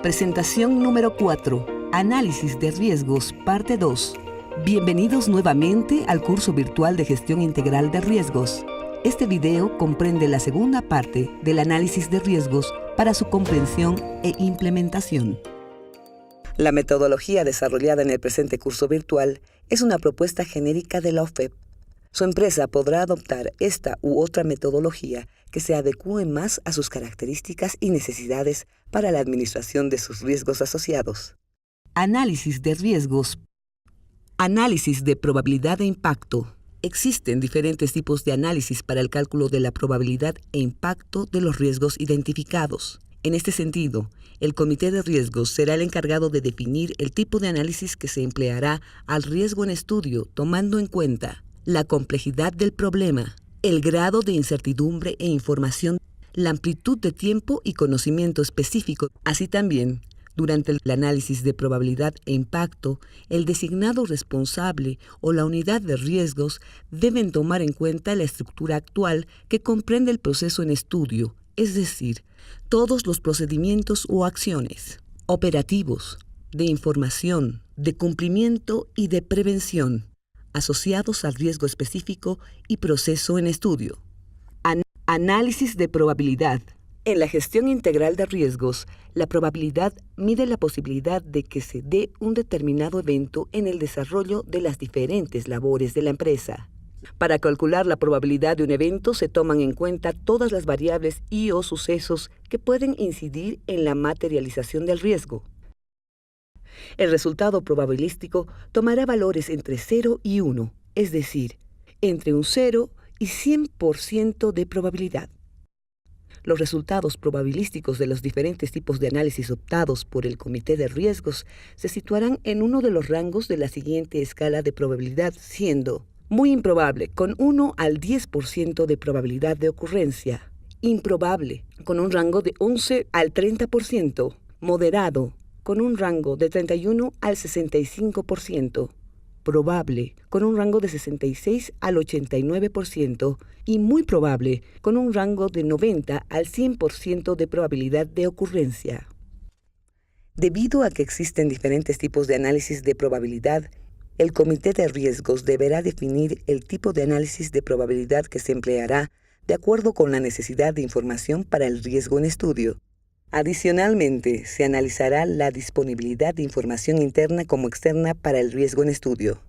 Presentación número 4. Análisis de riesgos, parte 2. Bienvenidos nuevamente al curso virtual de gestión integral de riesgos. Este video comprende la segunda parte del análisis de riesgos para su comprensión e implementación. La metodología desarrollada en el presente curso virtual es una propuesta genérica de la OFEP. Su empresa podrá adoptar esta u otra metodología que se adecúe más a sus características y necesidades para la administración de sus riesgos asociados. Análisis de riesgos. Análisis de probabilidad de impacto. Existen diferentes tipos de análisis para el cálculo de la probabilidad e impacto de los riesgos identificados. En este sentido, el comité de riesgos será el encargado de definir el tipo de análisis que se empleará al riesgo en estudio, tomando en cuenta la complejidad del problema, el grado de incertidumbre e información, la amplitud de tiempo y conocimiento específico. Así también, durante el análisis de probabilidad e impacto, el designado responsable o la unidad de riesgos deben tomar en cuenta la estructura actual que comprende el proceso en estudio, es decir, todos los procedimientos o acciones operativos, de información, de cumplimiento y de prevención asociados al riesgo específico y proceso en estudio. Análisis de probabilidad. En la gestión integral de riesgos, la probabilidad mide la posibilidad de que se dé un determinado evento en el desarrollo de las diferentes labores de la empresa. Para calcular la probabilidad de un evento se toman en cuenta todas las variables y o sucesos que pueden incidir en la materialización del riesgo. El resultado probabilístico tomará valores entre 0 y 1, es decir, entre un 0 y 100% de probabilidad. Los resultados probabilísticos de los diferentes tipos de análisis optados por el comité de riesgos se situarán en uno de los rangos de la siguiente escala de probabilidad, siendo muy improbable, con 1 al 10% de probabilidad de ocurrencia; improbable, con un rango de 11 al 30%; moderado, con un rango de 31 al 65%, probable, con un rango de 66 al 89%, y muy probable, con un rango de 90 al 100% de probabilidad de ocurrencia. Debido a que existen diferentes tipos de análisis de probabilidad, el comité de riesgos deberá definir el tipo de análisis de probabilidad que se empleará de acuerdo con la necesidad de información para el riesgo en estudio. Adicionalmente, se analizará la disponibilidad de información interna como externa para el riesgo en estudio.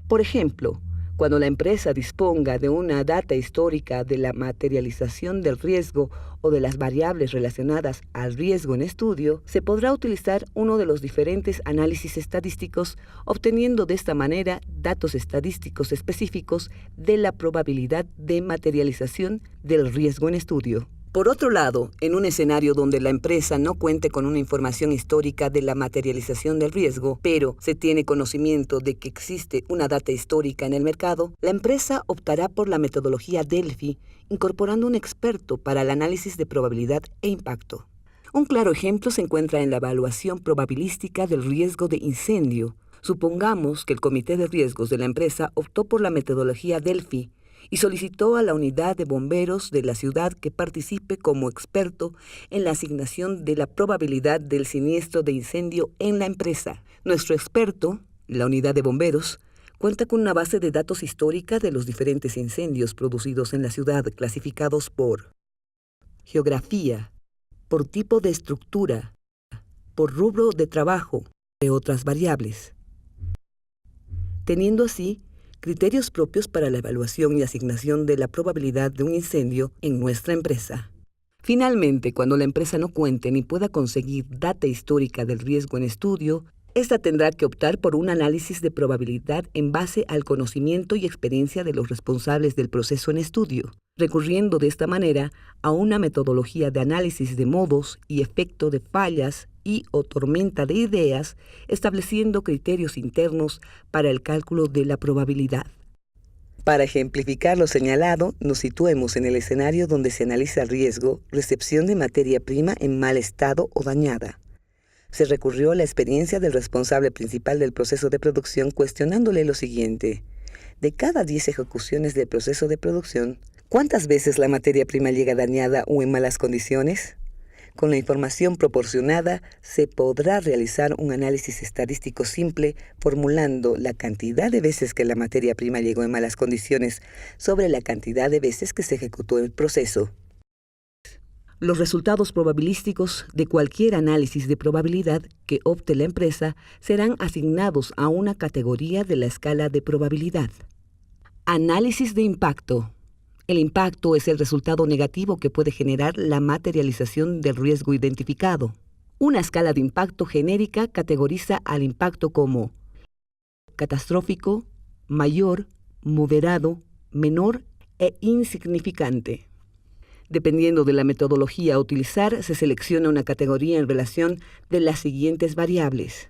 Por ejemplo, cuando la empresa disponga de una data histórica de la materialización del riesgo o de las variables relacionadas al riesgo en estudio, se podrá utilizar uno de los diferentes análisis estadísticos, obteniendo de esta manera datos estadísticos específicos de la probabilidad de materialización del riesgo en estudio. Por otro lado, en un escenario donde la empresa no cuente con una información histórica de la materialización del riesgo, pero se tiene conocimiento de que existe una data histórica en el mercado, la empresa optará por la metodología Delphi, incorporando un experto para el análisis de probabilidad e impacto. Un claro ejemplo se encuentra en la evaluación probabilística del riesgo de incendio. Supongamos que el comité de riesgos de la empresa optó por la metodología Delphi y solicitó a la unidad de bomberos de la ciudad que participe como experto en la asignación de la probabilidad del siniestro de incendio en la empresa. Nuestro experto, la unidad de bomberos, cuenta con una base de datos histórica de los diferentes incendios producidos en la ciudad, clasificados por geografía, por tipo de estructura, por rubro de trabajo, entre otras variables, teniendo así criterios propios para la evaluación y asignación de la probabilidad de un incendio en nuestra empresa. Finalmente, cuando la empresa no cuente ni pueda conseguir data histórica del riesgo en estudio, esta tendrá que optar por un análisis de probabilidad en base al conocimiento y experiencia de los responsables del proceso en estudio, recurriendo de esta manera a una metodología de análisis de modos y efecto de fallas y o tormenta de ideas, estableciendo criterios internos para el cálculo de la probabilidad. Para ejemplificar lo señalado, nos situemos en el escenario donde se analiza el riesgo, recepción de materia prima en mal estado o dañada. Se recurrió a la experiencia del responsable principal del proceso de producción, cuestionándole lo siguiente: de cada 10 ejecuciones del proceso de producción, ¿cuántas veces la materia prima llega dañada o en malas condiciones? Con la información proporcionada, se podrá realizar un análisis estadístico simple formulando la cantidad de veces que la materia prima llegó en malas condiciones sobre la cantidad de veces que se ejecutó el proceso. Los resultados probabilísticos de cualquier análisis de probabilidad que opte la empresa serán asignados a una categoría de la escala de probabilidad. Análisis de impacto. El impacto es el resultado negativo que puede generar la materialización del riesgo identificado. Una escala de impacto genérica categoriza al impacto como catastrófico, mayor, moderado, menor e insignificante. Dependiendo de la metodología a utilizar, se selecciona una categoría en relación de las siguientes variables: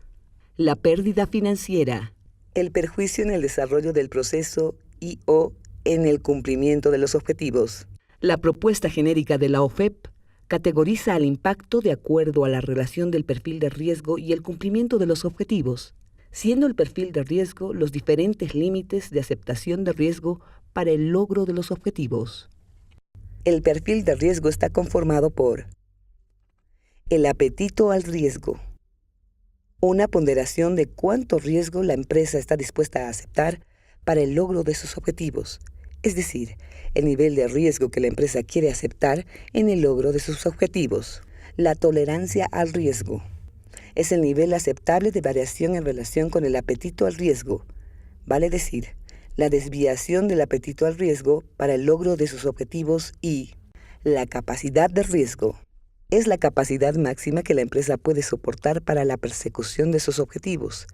la pérdida financiera, el perjuicio en el desarrollo del proceso y/o en el cumplimiento de los objetivos. La propuesta genérica de la OFEP categoriza al impacto de acuerdo a la relación del perfil de riesgo y el cumplimiento de los objetivos, siendo el perfil de riesgo los diferentes límites de aceptación de riesgo para el logro de los objetivos. El perfil de riesgo está conformado por el apetito al riesgo, una ponderación de cuánto riesgo la empresa está dispuesta a aceptar para el logro de sus objetivos, es decir, el nivel de riesgo que la empresa quiere aceptar en el logro de sus objetivos. La tolerancia al riesgo es el nivel aceptable de variación en relación con el apetito al riesgo, vale decir, la desviación del apetito al riesgo para el logro de sus objetivos. Y la capacidad de riesgo es la capacidad máxima que la empresa puede soportar para la persecución de sus objetivos.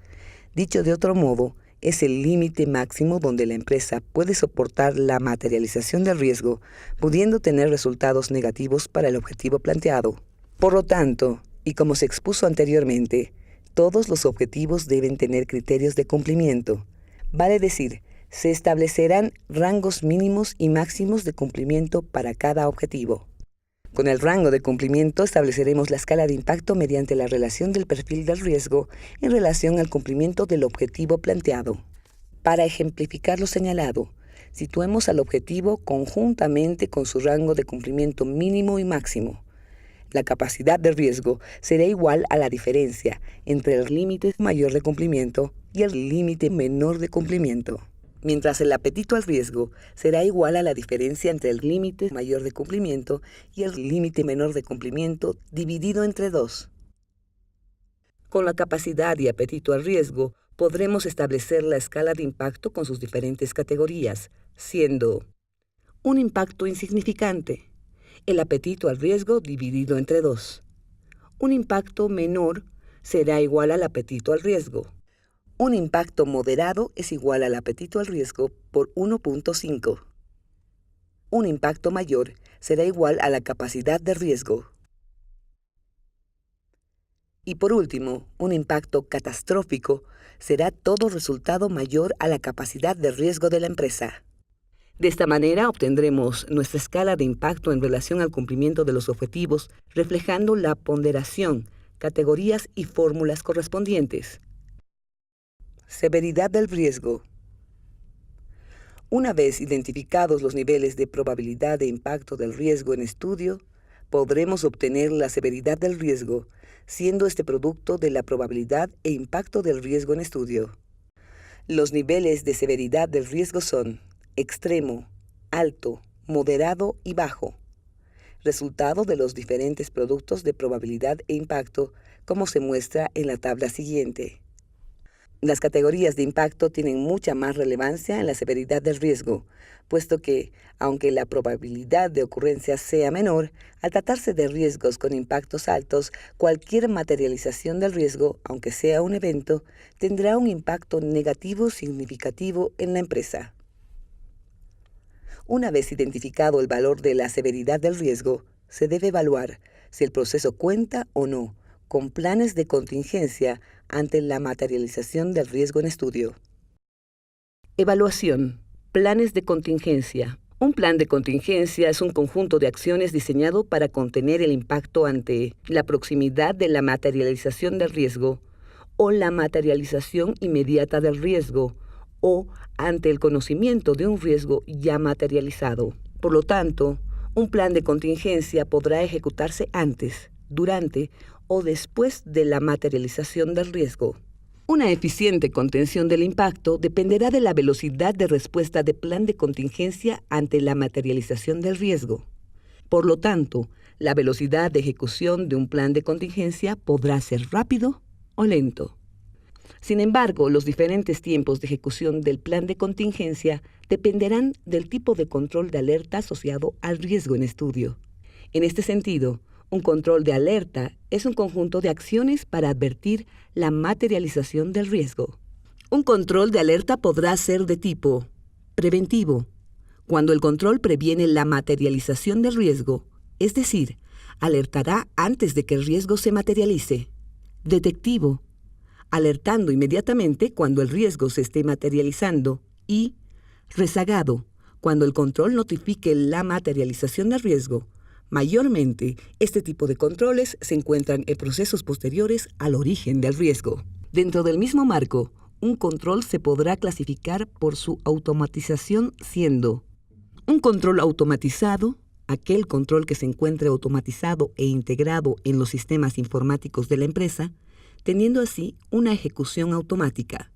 Dicho de otro modo, es el límite máximo donde la empresa puede soportar la materialización del riesgo, pudiendo tener resultados negativos para el objetivo planteado. Por lo tanto, y como se expuso anteriormente, todos los objetivos deben tener criterios de cumplimiento. Vale decir, se establecerán rangos mínimos y máximos de cumplimiento para cada objetivo. Con el rango de cumplimiento estableceremos la escala de impacto mediante la relación del perfil del riesgo en relación al cumplimiento del objetivo planteado. Para ejemplificar lo señalado, situemos al objetivo conjuntamente con su rango de cumplimiento mínimo y máximo. La capacidad de riesgo será igual a la diferencia entre el límite mayor de cumplimiento y el límite menor de cumplimiento, mientras el apetito al riesgo será igual a la diferencia entre el límite mayor de cumplimiento y el límite menor de cumplimiento dividido entre 2. Con la capacidad y apetito al riesgo podremos establecer la escala de impacto con sus diferentes categorías, siendo un impacto insignificante, el apetito al riesgo dividido entre 2. Un impacto menor será igual al apetito al riesgo. Un impacto moderado es igual al apetito al riesgo por 1.5. Un impacto mayor será igual a la capacidad de riesgo. Y por último, un impacto catastrófico será todo resultado mayor a la capacidad de riesgo de la empresa. De esta manera obtendremos nuestra escala de impacto en relación al cumplimiento de los objetivos, reflejando la ponderación, categorías y fórmulas correspondientes. Severidad del riesgo. Una vez identificados los niveles de probabilidad de impacto del riesgo en estudio, podremos obtener la severidad del riesgo, siendo este producto de la probabilidad e impacto del riesgo en estudio. Los niveles de severidad del riesgo son extremo, alto, moderado y bajo, resultado de los diferentes productos de probabilidad e impacto, como se muestra en la tabla siguiente. Las categorías de impacto tienen mucha más relevancia en la severidad del riesgo, puesto que, aunque la probabilidad de ocurrencia sea menor, al tratarse de riesgos con impactos altos, cualquier materialización del riesgo, aunque sea un evento, tendrá un impacto negativo significativo en la empresa. Una vez identificado el valor de la severidad del riesgo, se debe evaluar si el proceso cuenta o no con planes de contingencia ante la materialización del riesgo en estudio. Evaluación. Planes de contingencia. Un plan de contingencia es un conjunto de acciones diseñado para contener el impacto ante la proximidad de la materialización del riesgo o la materialización inmediata del riesgo o ante el conocimiento de un riesgo ya materializado. Por lo tanto, un plan de contingencia podrá ejecutarse antes, durante o después de la materialización del riesgo. Una eficiente contención del impacto dependerá de la velocidad de respuesta del plan de contingencia ante la materialización del riesgo. Por lo tanto, la velocidad de ejecución de un plan de contingencia podrá ser rápido o lento. Sin embargo, los diferentes tiempos de ejecución del plan de contingencia dependerán del tipo de control de alerta asociado al riesgo en estudio. En este sentido, un control de alerta es un conjunto de acciones para advertir la materialización del riesgo. Un control de alerta podrá ser de tipo preventivo, cuando el control previene la materialización del riesgo, es decir, alertará antes de que el riesgo se materialice. Detectivo, alertando inmediatamente cuando el riesgo se esté materializando. Y rezagado, cuando el control notifique la materialización del riesgo. Mayormente, este tipo de controles se encuentran en procesos posteriores al origen del riesgo. Dentro del mismo marco, un control se podrá clasificar por su automatización, siendo un control automatizado, aquel control que se encuentre automatizado e integrado en los sistemas informáticos de la empresa, teniendo así una ejecución automática.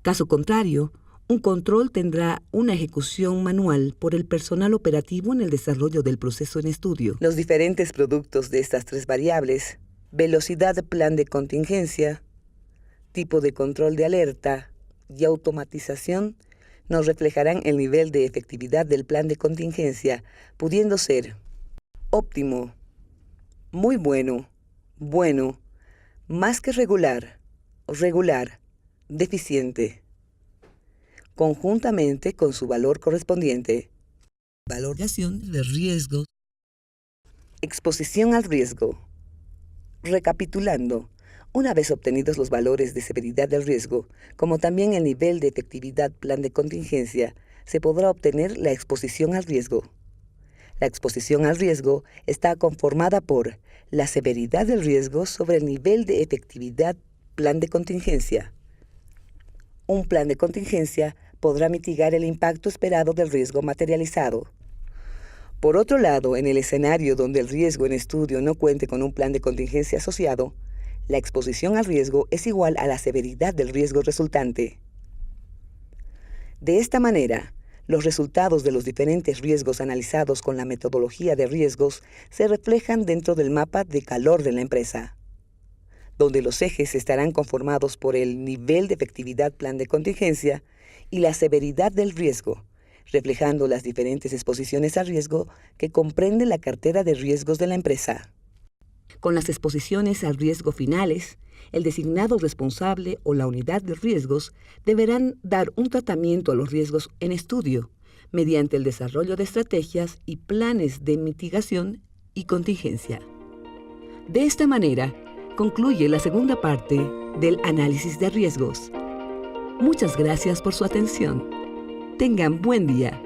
Caso contrario, un control tendrá una ejecución manual por el personal operativo en el desarrollo del proceso en estudio. Los diferentes productos de estas tres variables, velocidad de plan de contingencia, tipo de control de alerta y automatización, nos reflejarán el nivel de efectividad del plan de contingencia, pudiendo ser óptimo, muy bueno, bueno, más que regular, regular, deficiente, conjuntamente con su valor correspondiente. Valoración de riesgos. Exposición al riesgo. Recapitulando, una vez obtenidos los valores de severidad del riesgo, como también el nivel de efectividad plan de contingencia, se podrá obtener la exposición al riesgo. La exposición al riesgo está conformada por la severidad del riesgo sobre el nivel de efectividad plan de contingencia. Un plan de contingencia podrá mitigar el impacto esperado del riesgo materializado. Por otro lado, en el escenario donde el riesgo en estudio no cuente con un plan de contingencia asociado, la exposición al riesgo es igual a la severidad del riesgo resultante. De esta manera, los resultados de los diferentes riesgos analizados con la metodología de riesgos se reflejan dentro del mapa de calor de la empresa, donde los ejes estarán conformados por el nivel de efectividad plan de contingencia y la severidad del riesgo, reflejando las diferentes exposiciones al riesgo que comprende la cartera de riesgos de la empresa. Con las exposiciones al riesgo finales, el designado responsable o la unidad de riesgos deberán dar un tratamiento a los riesgos en estudio mediante el desarrollo de estrategias y planes de mitigación y contingencia. De esta manera, concluye la segunda parte del análisis de riesgos. Muchas gracias por su atención. Tengan buen día.